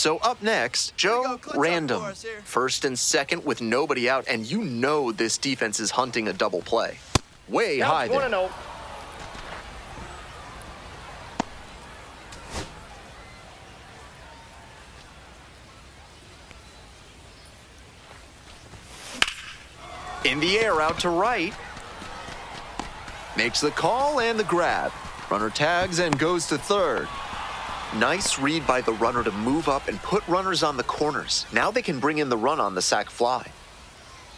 So up next, Joe Random. First and second with nobody out, and you know this defense is hunting a double play. Way high there. 1-0. In the air out to right. Makes the call and the grab. Runner tags and goes to third. Nice read by the runner to move up and put runners on the corners. Now they can bring in the run on the sac fly.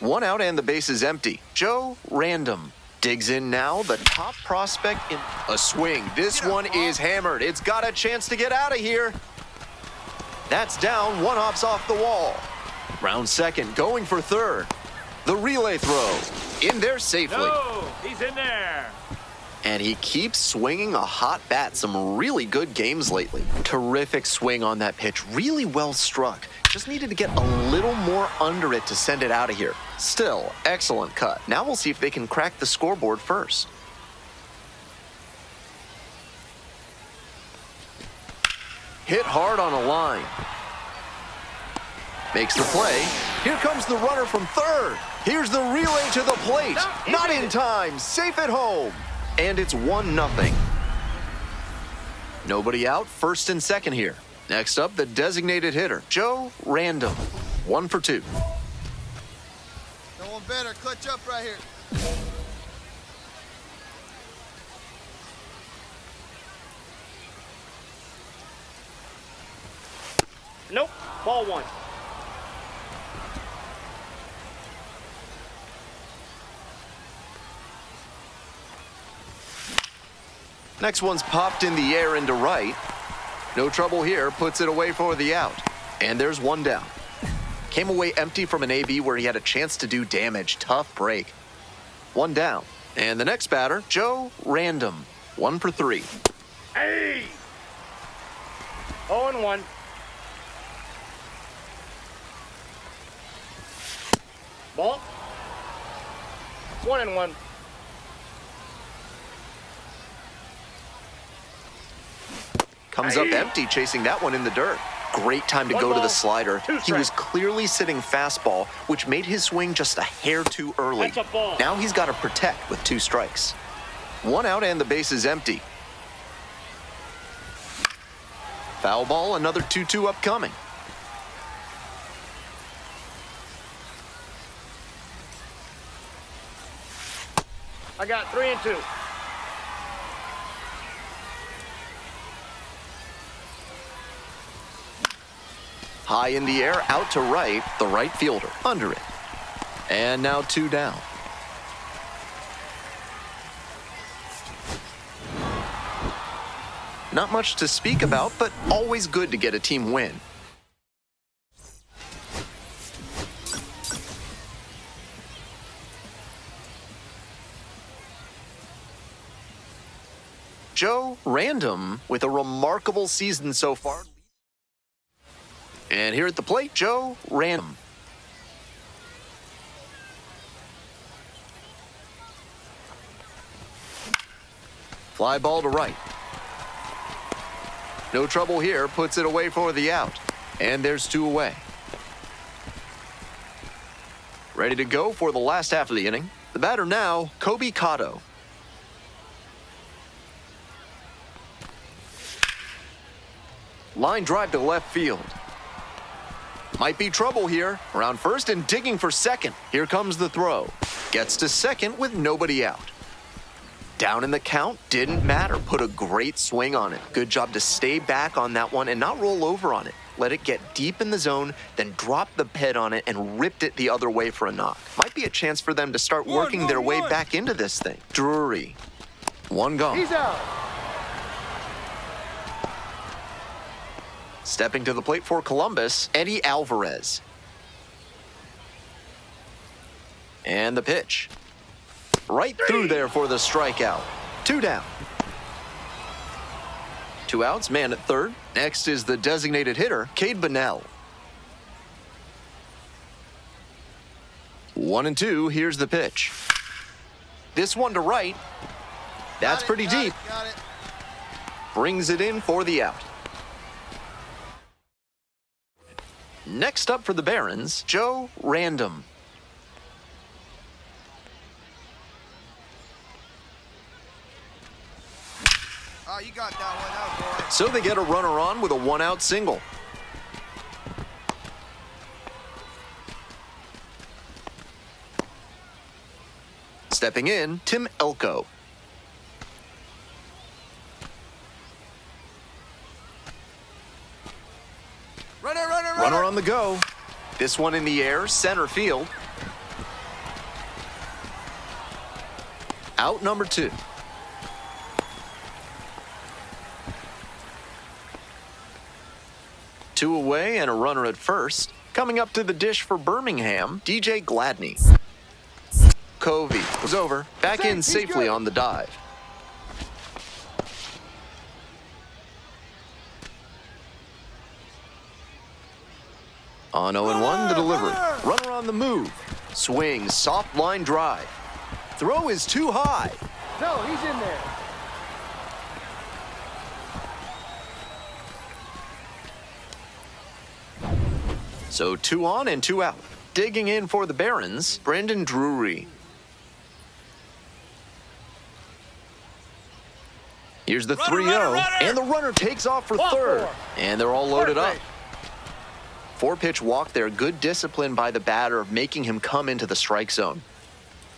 One out and the base is empty. Joe Random digs in now, the top prospect in a swing. This one is hammered. It's got a chance to get out of here. That's down, one hop's off the wall. Round second, going for third. The relay throw, in there safely. No, he's in there. And he keeps swinging a hot bat. Some really good games lately. Terrific swing on that pitch. Really well struck. Just needed to get a little more under it to send it out of here. Still, excellent cut. Now we'll see if they can crack the scoreboard first. Hit hard on a line. Makes the play. Here comes the runner from third. Here's the relay to the plate. Not in time. Safe at home. And it's 1-0. Nobody out, first and second here. Next up, the designated hitter, Joe Random. 1 for 2. No one better. Clutch up right here. Nope, ball 1. Next one's popped in the air into right. No trouble here, puts it away for the out. And there's one down. Came away empty from an AB where he had a chance to do damage. Tough break. One down. And the next batter, Joe Random. 1 for 3. Hey! 0-1. Ball. 1-1. Comes up empty, chasing that one in the dirt. Great time to go to the slider. He was clearly sitting fastball, which made his swing just a hair too early. That's a ball. Now he's got to protect with 2 strikes. One out and the base is empty. Foul ball, another 2-2 upcoming. I got 3 and 2. High in the air, out to right, the right fielder, under it. And now 2 down. Not much to speak about, but always good to get a team win. Joe Random with a remarkable season so far. And here at the plate, Joe Random. Fly ball to right. No trouble here, puts it away for the out. And there's 2 away. Ready to go for the last half of the inning. The batter now, Kobe Cotto. Line drive to left field. Might be trouble here. Around first and digging for second. Here comes the throw. Gets to second with nobody out. Down in the count, didn't matter. Put a great swing on it. Good job to stay back on that one and not roll over on it. Let it get deep in the zone, then drop the head on it and ripped it the other way for a knock. Might be a chance for them to start working their way back into this thing. Drury. 1 gone. He's out. Stepping to the plate for Columbus, Eddie Alvarez. And the pitch. Right through there for the strikeout. 2 down. 2 outs, man at third. Next is the designated hitter, Cade Bunnell. 1-2, here's the pitch. This one to right. That's pretty deep. Brings it in for the out. Next up for the Barons, Joe Random. Oh, you got that one. That was boy. So they get a runner on with a one-out single. Stepping in, Tim Elko. Runner on the go. This one in the air, center field. Out number 2. Two away and a runner at first. Coming up to the dish for Birmingham, DJ Gladney. Covey was over. Back in safely on the dive. On 0-1, the delivery. Runner on the move. Swing, soft line drive. Throw is too high. No, he's in there. So 2 on and 2 out. Digging in for the Barons, Brandon Drury. Here's the 3-0, and the runner takes off for third. And they're all loaded up. 4-pitch walk there, good discipline by the batter of making him come into the strike zone.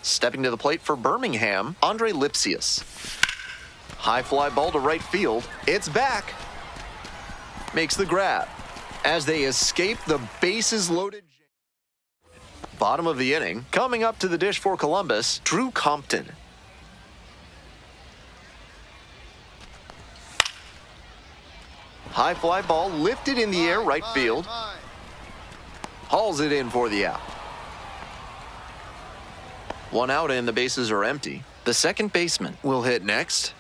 Stepping to the plate for Birmingham, Andre Lipsius. High fly ball to right field. It's back. Makes the grab. As they escape the bases loaded. Bottom of the inning, coming up to the dish for Columbus, Drew Compton. High fly ball lifted in the air, right field. Hauls it in for the out. 1 out and the bases are empty. The second baseman will hit next.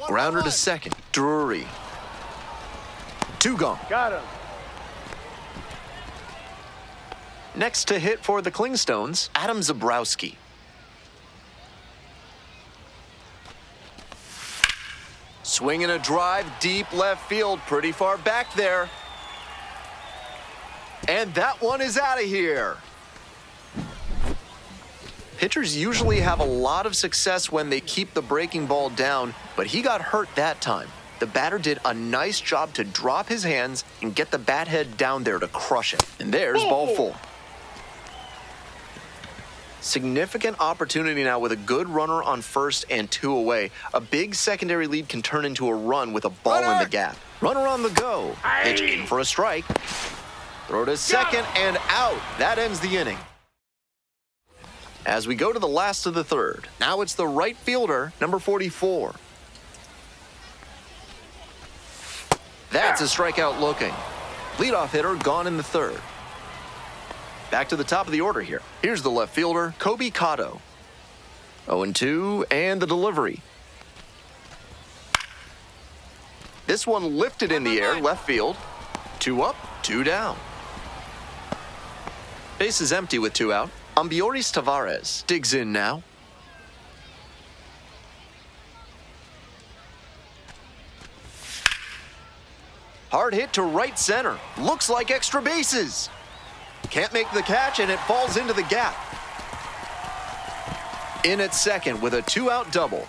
Grounder to second, Drury. 2 gone. Got him. Next to hit for the Klingstones, Adam Zabrowski. Swinging a drive, deep left field, pretty far back there. And that one is out of here. Pitchers usually have a lot of success when they keep the breaking ball down, but he got hurt that time. The batter did a nice job to drop his hands and get the bat head down there to crush it. And there's ball full. Significant opportunity now with a good runner on first and 2 away. A big secondary lead can turn into a run with a ball in the gap. Runner on the go. Pitch in for a strike. Throw to second and out. That ends the inning. As we go to the last of the third, now it's the right fielder, number 44. That's a strikeout looking. Leadoff hitter gone in the third. Back to the top of the order here. Here's the left fielder, Kobe Cotto. 0-2, and the delivery. This one lifted in the air, left field. 2 up, 2 down. Base is empty with 2 out. Ambioris Tavares digs in now. Hard hit to right center. Looks like extra bases. Can't make the catch, and it falls into the gap. In at second with a 2-out double.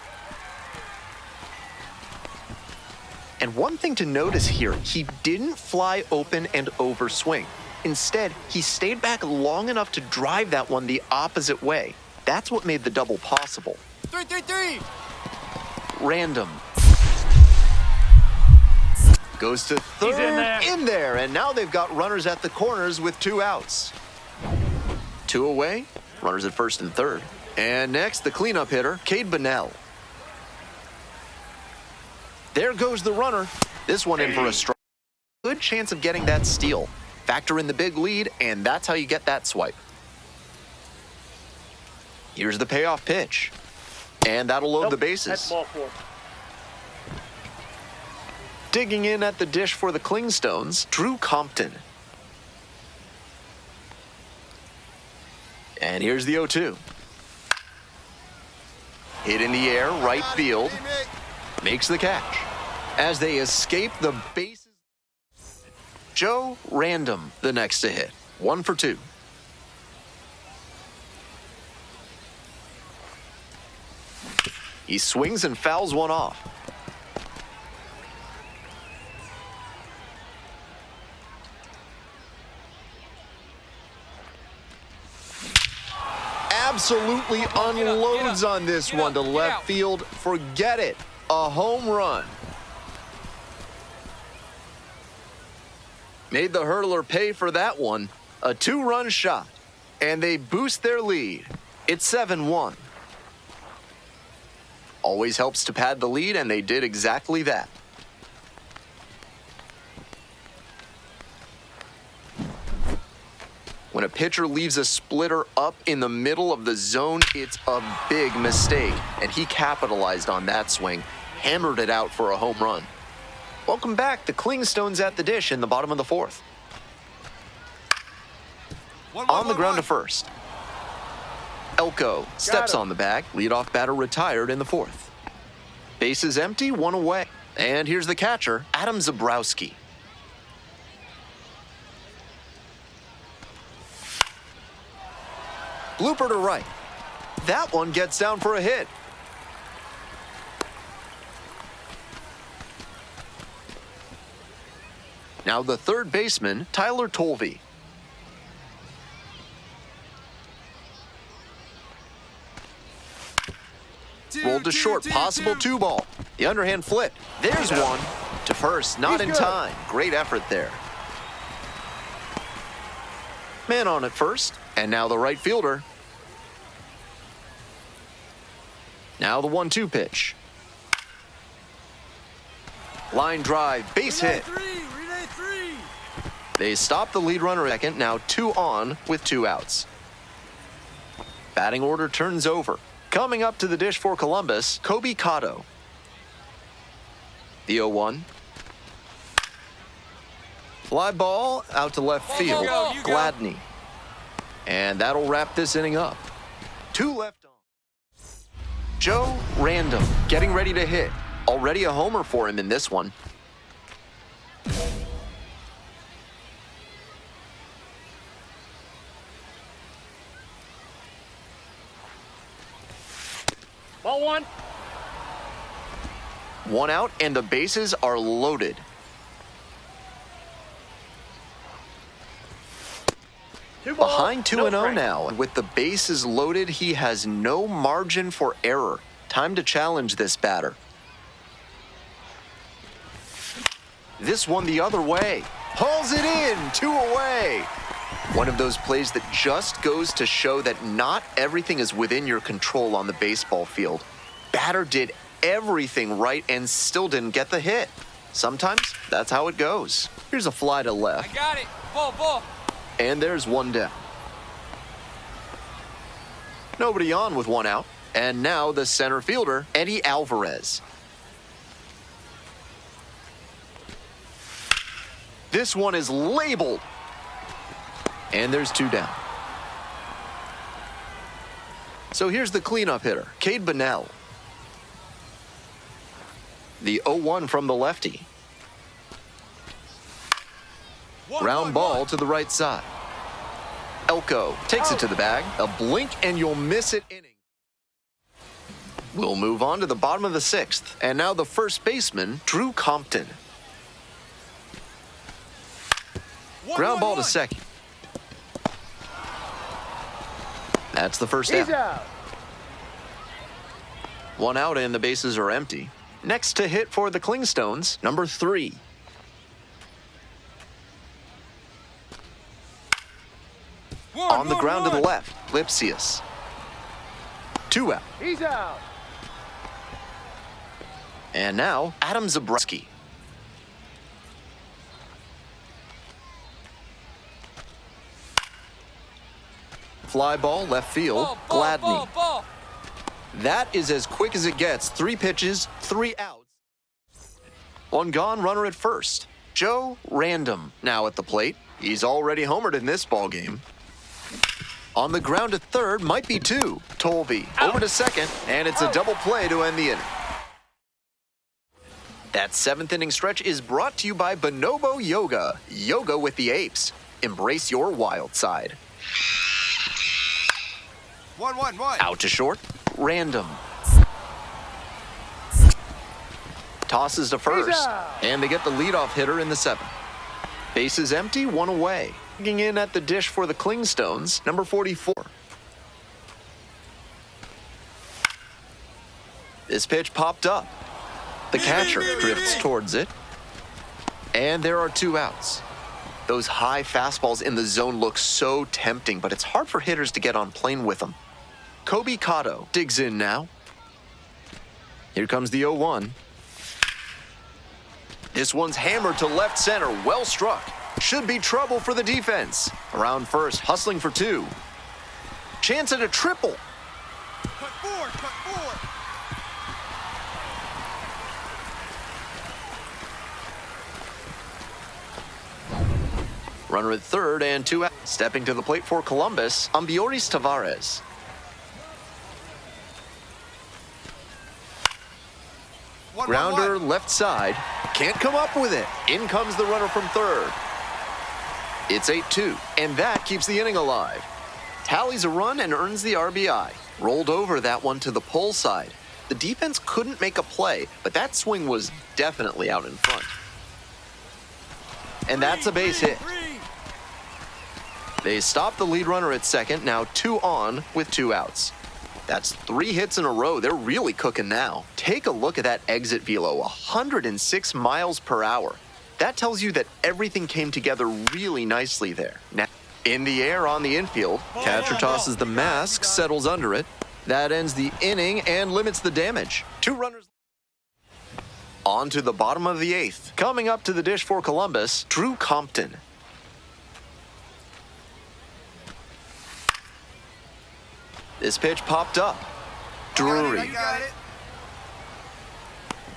And one thing to notice here, he didn't fly open and overswing. Instead, he stayed back long enough to drive that one the opposite way. That's what made the double possible. 3-3-3. Random. Goes to third, in there, and now they've got runners at the corners with 2 outs. 2 away, runners at first and third. And next, the cleanup hitter, Cade Bunnell. There goes the runner. This one in for a strike. Good chance of getting that steal. Factor in the big lead, and that's how you get that swipe. Here's the payoff pitch. And that'll load the bases. That's ball 4. Digging in at the dish for the Klingstones, Drew Compton. And here's the 0-2. Hit in the air, right field. makes the catch. As they escape the bases, Joe Random the next to hit. 1 for 2. He swings and fouls one off. Absolutely unloads on this one to left field. Forget it. A home run. Made the hurdler pay for that one. A 2-run shot. And they boost their lead. It's 7-1. Always helps to pad the lead, and they did exactly that. When a pitcher leaves a splitter up in the middle of the zone, it's a big mistake. And he capitalized on that swing, hammered it out for a home run. Welcome back. The Clingstones at the dish in the bottom of the 4th. On the ground to first. Elko steps on the bag. Leadoff batter retired in the 4th. Bases empty, 1 away. And here's the catcher, Adam Zabrowski. Blooper to right. That one gets down for a hit. Now the third baseman, Tyler Tolvey. Rolled to short, possible 2-ball. The underhand flip. There's one. To first, not in time. Great effort there. Man on at first, and now the right fielder. Now the 1-2 pitch. Line drive, base hit. Relay 3. They stop the lead runner second, now 2 on with 2 outs. Batting order turns over. Coming up to the dish for Columbus, Kobe Cotto. The 0-1. Fly ball out to left field. Gladney. And that'll wrap this inning up. 2 left on. Joe Random getting ready to hit. Already a homer for him in this one. Ball 1. 1 out, and the bases are loaded. Behind 2-0 now. With the bases loaded, he has no margin for error. Time to challenge this batter. This one the other way. Hauls it in, 2 away. One of those plays that just goes to show that not everything is within your control on the baseball field. Batter did everything right and still didn't get the hit. Sometimes that's how it goes. Here's a fly to left. I got it. Ball. And there's 1 down. Nobody on with 1 out. And now the center fielder, Eddie Alvarez. This one is labeled. And there's 2 down. So here's the cleanup hitter, Cade Bunnell. The 0-1 from the lefty. Ground ball to the right side. Elko takes it to the bag. A blink and you'll miss it inning. We'll move on to the bottom of the 6th. And now the first baseman, Drew Compton. Ground ball to second. That's the first He's out. out. 1 out and the bases are empty. Next to hit for the Clingstones, number 3. On the ground to the left, Lipsius. 2 out. He's out. And now, Adam Zabrowski. Fly ball, left field, Gladney. Ball. That is as quick as it gets. 3 pitches, 3 outs. 1 gone, runner at first. Joe Random now at the plate. He's already homered in this ball game. On the ground to third, might be 2. Tolvey over to second, and it's a double play to end the inning. That 7th inning stretch is brought to you by Bonobo Yoga. Yoga with the apes. Embrace your wild side. 1-1-1. Out to short. Random. Tosses to first. And they get the leadoff hitter in the 7th. Bases empty, 1 away. Digging in at the dish for the Clingstones, number 44. This pitch popped up. The catcher drifts towards it. And there are 2 outs. Those high fastballs in the zone look so tempting, but it's hard for hitters to get on plane with them. Kobe Cotto digs in now. Here comes the 0-1. This one's hammered to left center, well struck. Should be trouble for the defense. Around first, hustling for 2. Chance at a triple. Cut forward, cut forward. Runner at third and 2 out. Stepping to the plate for Columbus, Ambioris Tavares. Grounder left side. Can't come up with it. In comes the runner from third. It's 8-2, and that keeps the inning alive. Tallies a run and earns the RBI. Rolled over that one to the pull side. The defense couldn't make a play, but that swing was definitely out in front. And that's a base hit. They stop the lead runner at second, now 2 on with 2 outs. That's 3 hits in a row. They're really cooking now. Take a look at that exit velo, 106 miles per hour. That tells you that everything came together really nicely there. Now, in the air on the infield, catcher tosses the mask, settles under it. That ends the inning and limits the damage. 2 runners. On to the bottom of the 8th. Coming up to the dish for Columbus, Drew Compton. This pitch popped up. Drury. Got it.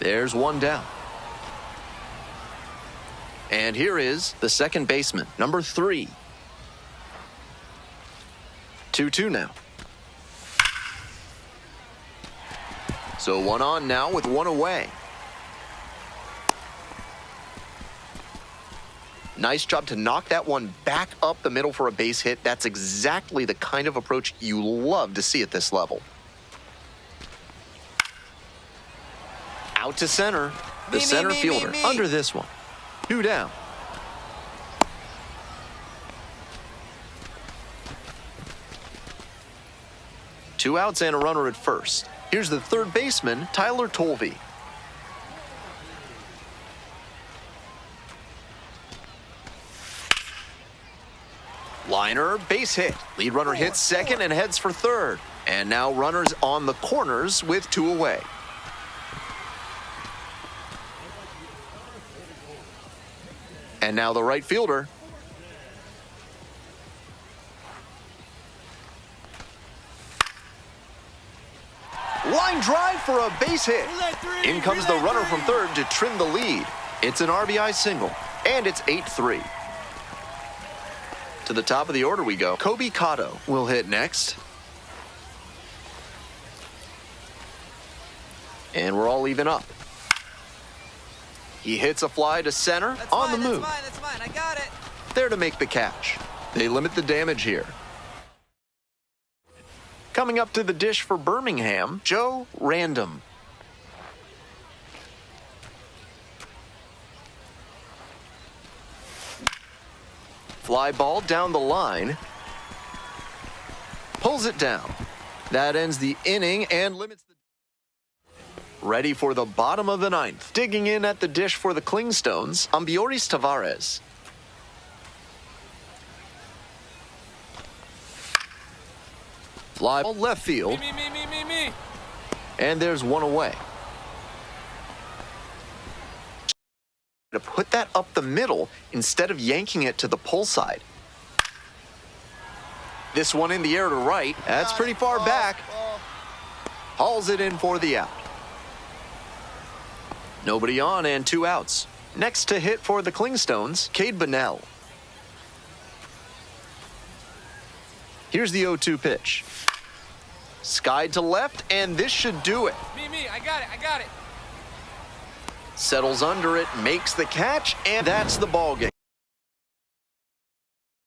There's 1 down. And here is the second baseman, number 3. 2-2 now. So 1 on now with 1 away. Nice job to knock that one back up the middle for a base hit. That's exactly the kind of approach you love to see at this level. Out to center. The center fielder under this one. 2 down. Two outs and a runner at first. Here's the third baseman, Tyler Tolvey. Liner, base hit. Lead runner hits second and heads for third. And now runners on the corners with 2 away. And now the right fielder. Line drive for a base hit. In comes the runner from third to trim the lead. It's an RBI single, and it's 8-3. To the top of the order we go. Kobe Cotto will hit next. And we're all even up. He hits a fly to center on the move. That's mine. I got it. There to make the catch. They limit the damage here. Coming up to the dish for Birmingham, Joe Random. Fly ball down the line. Pulls it down. That ends the inning and limits the... Ready for the bottom of the 9th. Digging in at the dish for the Clingstones, Ambioris Tavares. Fly ball left field. Me. And there's 1 away. To put that up the middle instead of yanking it to the pull side. This one in the air to right. That's pretty far back. Hauls it in for the out. Nobody on and 2 outs. Next to hit for the Clingstones, Cade Bunnell. Here's the 0-2 pitch. Skied to left, and this should do it. Me. I got it. Settles under it, makes the catch, and that's the ball game.